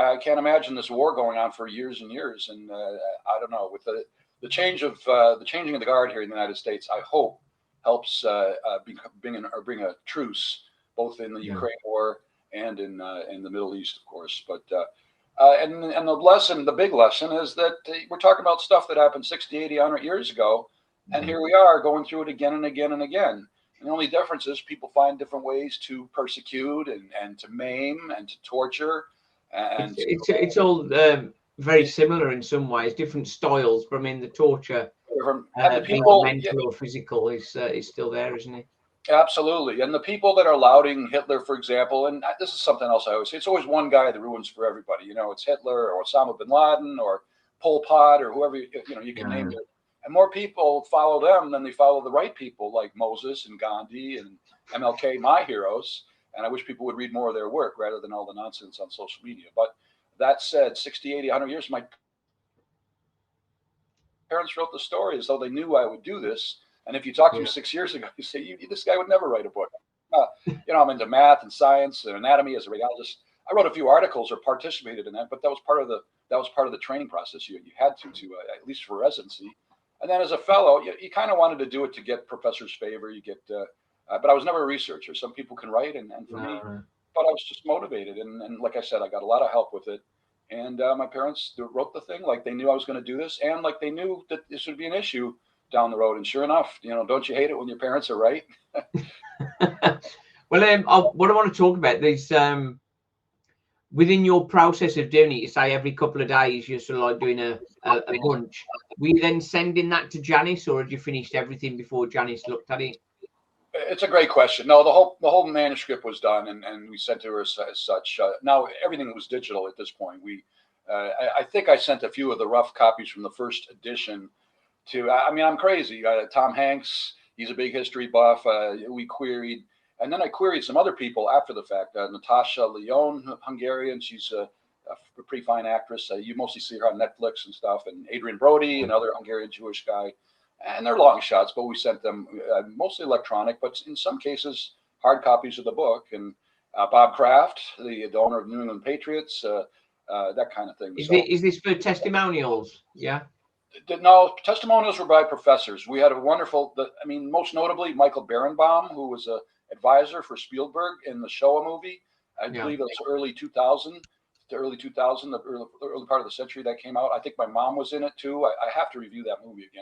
I can't imagine this war going on for years and years. And I don't know, with the changing of the guard here in the United States, I hope helps bring a truce both in the Ukraine war and in the Middle East, of course. But and the big lesson is that we're talking about stuff that happened 60, 80, 100 years ago, and here we are going through it again and again and again. And the only difference is people find different ways to persecute and to maim and to torture. And it's all very similar in some ways, different styles. But I mean, the torture, and the people, mental or physical, is still there, isn't it? Absolutely. And the people that are lauding Hitler, for example, and this is something else I always say, it's always one guy that ruins for everybody. You know, it's Hitler or Osama bin Laden or Pol Pot or whoever, you can name it. And more people follow them than they follow the right people like Moses and Gandhi and MLK, my heroes. And I wish people would read more of their work rather than all the nonsense on social media. But that said, 60, 80, 100 years, my parents wrote the story as though they knew I would do this. And if you talk to me 6 years ago, you say, this guy would never write a book. I'm into math and science and anatomy as a radiologist. I wrote a few articles or participated in that, but that was part of the training process. You had to at least for residency. And then as a fellow, you kind of wanted to do it to get professor's favor. You get, but I was never a researcher. Some people can write, and for me, but I was just motivated. And like I said, I got a lot of help with it. And my parents wrote the thing like they knew I was going to do this, and like they knew that this would be an issue down the road. And sure enough, don't you hate it when your parents are right? Well, what I want to talk about is within your process of doing it. You say every couple of days you're sort of like doing a bunch. Were you then sending that to Janice, or had you finished everything before Janice looked at it? It's a great question. No, the whole manuscript was done, and we sent to her as such. Now everything was digital at this point. I think I sent a few of the rough copies from the first edition to. I mean, I'm crazy. Tom Hanks, he's a big history buff. We queried, and then I queried some other people after the fact. Natasha Lyonne, Hungarian. She's a pretty fine actress. You mostly see her on Netflix and stuff. And Adrian Brody, another Hungarian Jewish guy. And they're long shots, but we sent them mostly electronic, but in some cases, hard copies of the book. And Bob Kraft, the owner of New England Patriots, that kind of thing. Is this for testimonials? Yeah. No, testimonials were by professors. We had a wonderful, most notably, Michael Berenbaum, who was an advisor for Spielberg in the Shoah movie. I believe it was early 2000. The early part of the century that came out. I think my mom was in it too. I have to review that movie again.